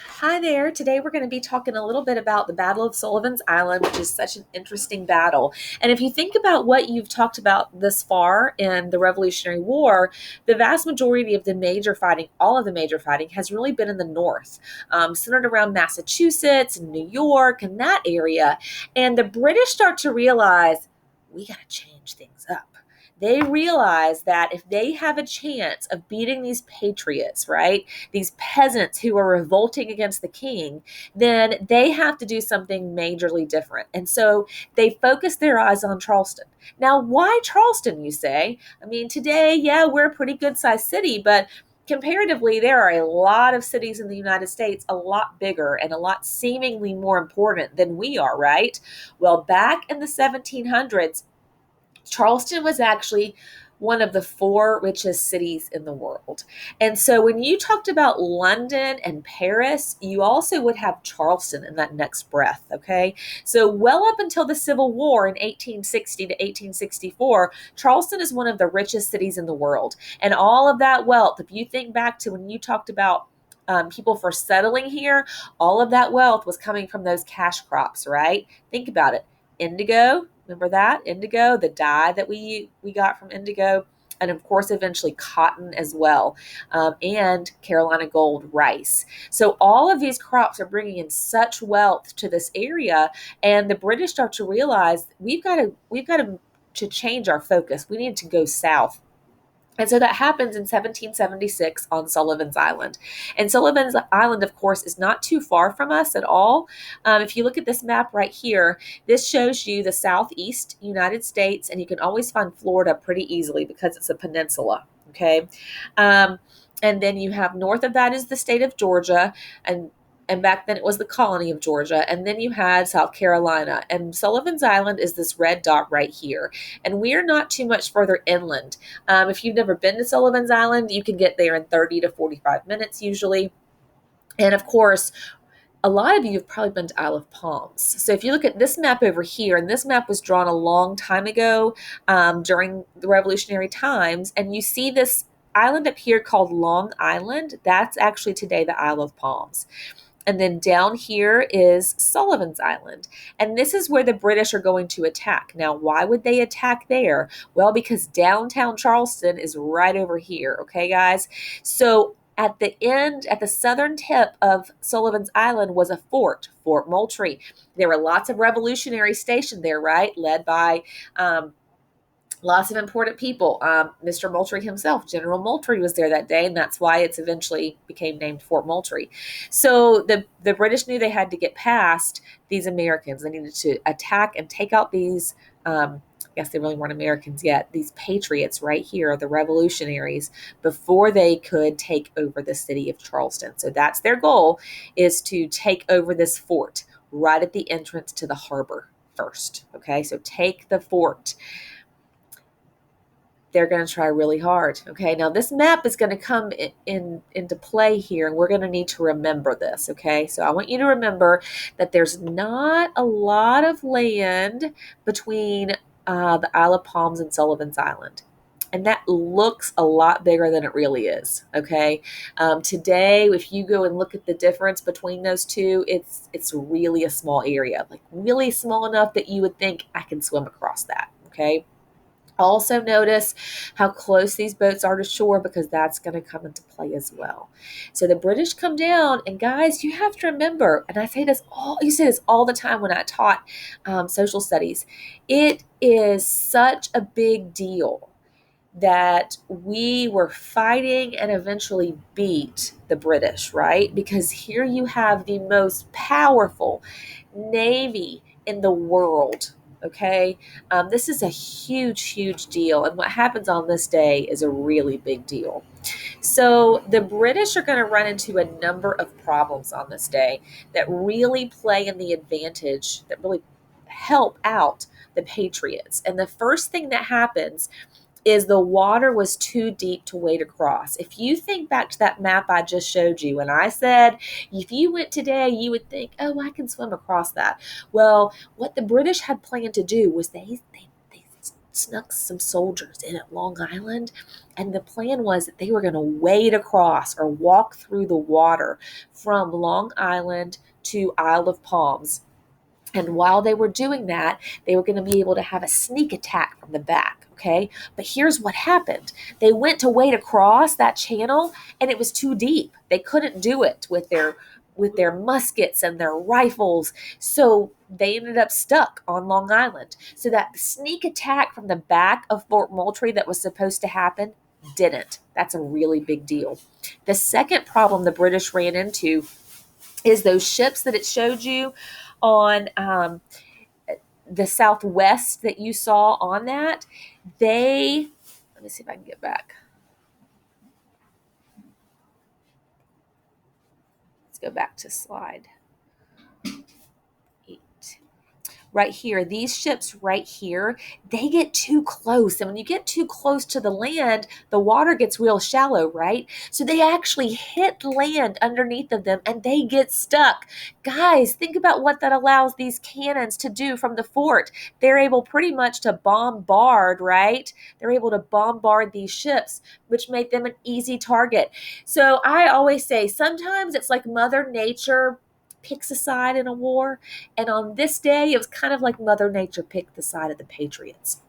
Hi there. Today we're going to be talking a little bit about the Battle of Sullivan's Island, which is such an interesting battle. And if you think about what you've talked about this far in the Revolutionary War, the vast majority of the major fighting, all of the major fighting, has really been in the North, centered around Massachusetts and New York and that area. And the British start to realize we got to change things up. They realize that if they have a chance of beating these patriots, right, these peasants who are revolting against the king, then they have to do something majorly different. And so they focus their eyes on Charleston. Now, why Charleston, you say? I mean, today, yeah, we're a pretty good sized city, but comparatively, there are a lot of cities in the United States a lot bigger and a lot seemingly more important than we are, right? Well, back in the 1700s, Charleston was actually one of the four richest cities in the world. And so when you talked about London and Paris, you also would have Charleston in that next breath, okay? So well up until the Civil War in 1860 to 1864, Charleston is one of the richest cities in the world. And all of that wealth, if you think back to when you talked about people for settling here, all of that wealth was coming from those cash crops, right? Think about it. Indigo, remember that? Indigo, the dye that we got from indigo, and of course, eventually cotton as well, and Carolina gold rice. So all of these crops are bringing in such wealth to this area, and the British start to realize we've got to change our focus. We need to go south. And so that happens in 1776 on Sullivan's Island. And Sullivan's Island, of course, is not too far from us at all. If you look at this map right here, this shows you the southeast United States, and you can always find Florida pretty easily because it's a peninsula. Okay. Um, and then you have north of that is the state of Georgia, and back then it was the colony of Georgia. And then you had South Carolina. And Sullivan's Island is this red dot right here. And we're not too much further inland. If you've never been to Sullivan's Island, you can get there in 30 to 45 minutes usually. And of course, a lot of you have probably been to Isle of Palms. So if you look at this map over here, and this map was drawn a long time ago during the Revolutionary times, and you see this island up here called Long Island. That's actually today the Isle of Palms. And then down here is Sullivan's Island. And this is where the British are going to attack. Now, why would they attack there? Well, because downtown Charleston is right over here. Okay, guys? So at the end, at the southern tip of Sullivan's Island was a fort, Fort Moultrie. There were lots of revolutionaries stationed there, right? Led by lots of important people. Mr. Moultrie himself, General Moultrie, was there that day, and that's why it's eventually became named Fort Moultrie. So the British knew they had to get past these Americans. They needed to attack and take out these. I guess they really weren't Americans yet. These patriots right here, the revolutionaries, before they could take over the city of Charleston. So that's their goal, is to take over this fort right at the entrance to the harbor first. Okay, so take the fort. They're going to try really hard. Okay, now this map is going to come into play here, and we're going to need to remember this. Okay, so I want you to remember that there's not a lot of land between the Isle of Palms and Sullivan's Island. And that looks a lot bigger than it really is. Okay, today, if you go and look at the difference between those two, it's really a small area, like really small enough that you would think I can swim across that. Okay. Also notice how close these boats are to shore, because that's going to come into play as well. So the British come down, and guys, you have to remember, and I say this all the time when I taught social studies, it is such a big deal that we were fighting and eventually beat the British, right? Because here you have the most powerful navy in the world. Okay, this is a huge, huge deal. And what happens on this day is a really big deal. So the British are going to run into a number of problems on this day that really play in the advantage, that really help out the Patriots. And the first thing that happens is the water was too deep to wade across. If you think back to that map I just showed you, and I said, if you went today, you would think, oh, I can swim across that. Well, what the British had planned to do was they snuck some soldiers in at Long Island, and the plan was that they were going to wade across or walk through the water from Long Island to Isle of Palms. And while they were doing that, they were going to be able to have a sneak attack from the back. Okay. But here's what happened. They went to wade across that channel and it was too deep. They couldn't do it with their muskets and their rifles. So they ended up stuck on Long Island. So that sneak attack from the back of Fort Moultrie that was supposed to happen didn't. That's a really big deal. The second problem the British ran into is those ships that it showed you on the southwest that you saw on that. Let me see if I can get back. Let's go back to slide 8. Right here, these ships right here, they get too close. And when you get too close to the land, the water gets real shallow, right? So they actually hit land underneath of them and they get stuck. Guys, think about what that allows these cannons to do from the fort. They're able pretty much to bombard, right? They're able to bombard these ships, which made them an easy target. So I always say sometimes it's like Mother Nature picks a side in a war. And on this day, it was kind of like Mother Nature picked the side of the Patriots.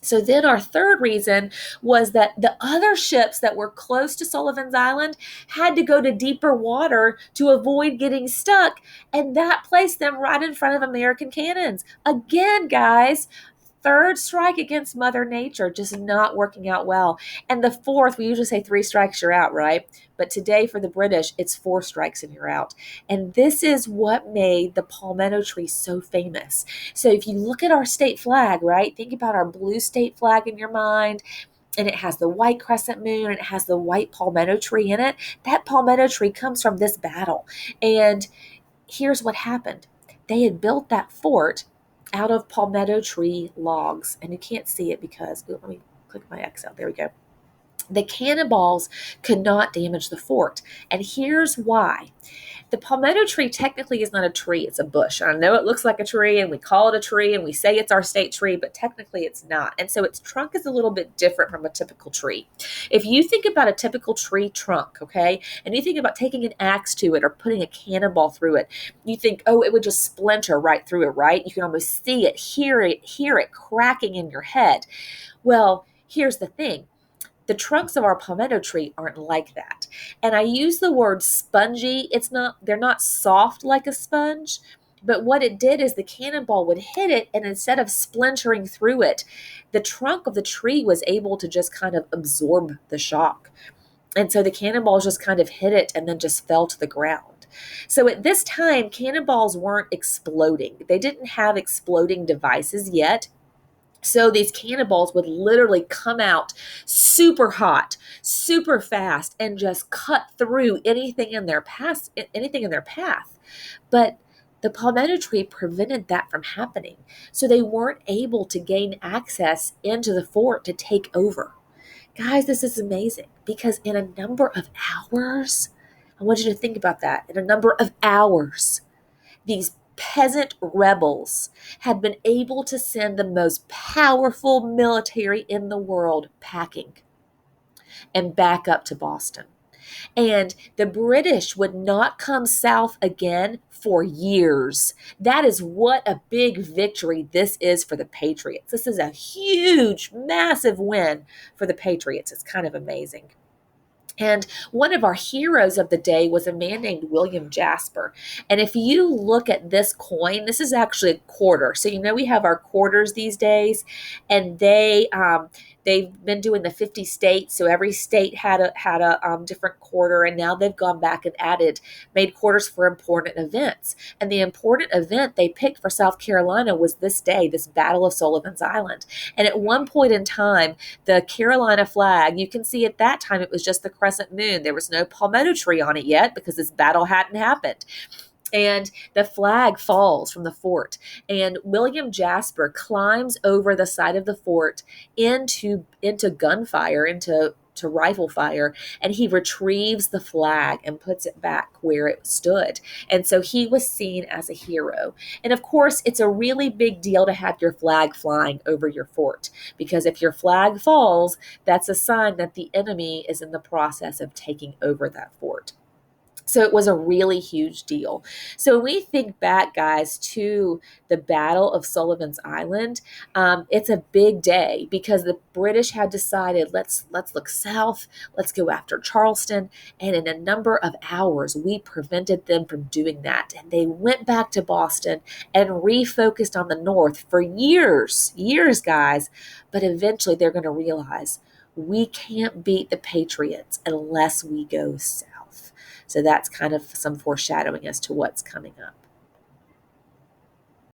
So then our third reason was that the other ships that were close to Sullivan's Island had to go to deeper water to avoid getting stuck. And that placed them right in front of American cannons. Again, guys, third strike against Mother Nature, just not working out well. And the fourth, we usually say 3 strikes, you're out, right? But today for the British, it's 4 strikes and you're out. And this is what made the palmetto tree so famous. So if you look at our state flag, right, think about our blue state flag in your mind, and it has the white crescent moon and it has the white palmetto tree in it. That palmetto tree comes from this battle. And here's what happened. They had built that fort out of palmetto tree logs. And you can't see it because, let me click my X out. There we go. The cannonballs could not damage the fort. And here's why. The palmetto tree technically is not a tree, it's a bush. I know it looks like a tree and we call it a tree and we say it's our state tree, but technically it's not. And so its trunk is a little bit different from a typical tree. If you think about a typical tree trunk, okay, and you think about taking an axe to it or putting a cannonball through it, you think, oh, it would just splinter right through it, right? You can almost see it, hear it cracking in your head. Well, here's the thing. The trunks of our palmetto tree aren't like that. And I use the word spongy. They're not soft like a sponge, but what it did is the cannonball would hit it, and instead of splintering through it, the trunk of the tree was able to just kind of absorb the shock. And so the cannonballs just kind of hit it and then just fell to the ground. So at this time, cannonballs weren't exploding. They didn't have exploding devices yet. So these cannonballs would literally come out super hot, super fast, and just cut through anything in their path. But the palmetto tree prevented that from happening. So they weren't able to gain access into the fort to take over. Guys, this is amazing because in a number of hours, I want you to think about that. In a number of hours, these peasant rebels had been able to send the most powerful military in the world packing and back up to Boston. And the British would not come south again for years. That is what a big victory this is for the Patriots. This is a huge, massive win for the Patriots. It's kind of amazing. And one of our heroes of the day was a man named William Jasper. And if you look at this coin, this is actually a quarter. So we have our quarters these days, and they've been doing the 50 states. So every state had a different quarter, and now they've gone back and made quarters for important events. And the important event they picked for South Carolina was this day, this Battle of Sullivan's Island. And at one point in time, the Carolina flag, you can see at that time it was just the crescent moon. There was no palmetto tree on it yet because this battle hadn't happened. And the flag falls from the fort, and William Jasper climbs over the side of the fort into gunfire, into to rifle fire, and he retrieves the flag and puts it back where it stood. And so he was seen as a hero. And of course, it's a really big deal to have your flag flying over your fort, because if your flag falls, that's a sign that the enemy is in the process of taking over that fort. So it was a really huge deal. So when we think back, guys, to the Battle of Sullivan's Island, it's a big day because the British had decided, let's look south, let's go after Charleston, and in a number of hours we prevented them from doing that, and they went back to Boston and refocused on the north for years, guys. But eventually they're going to realize we can't beat the Patriots unless we go south. So that's kind of some foreshadowing as to what's coming up.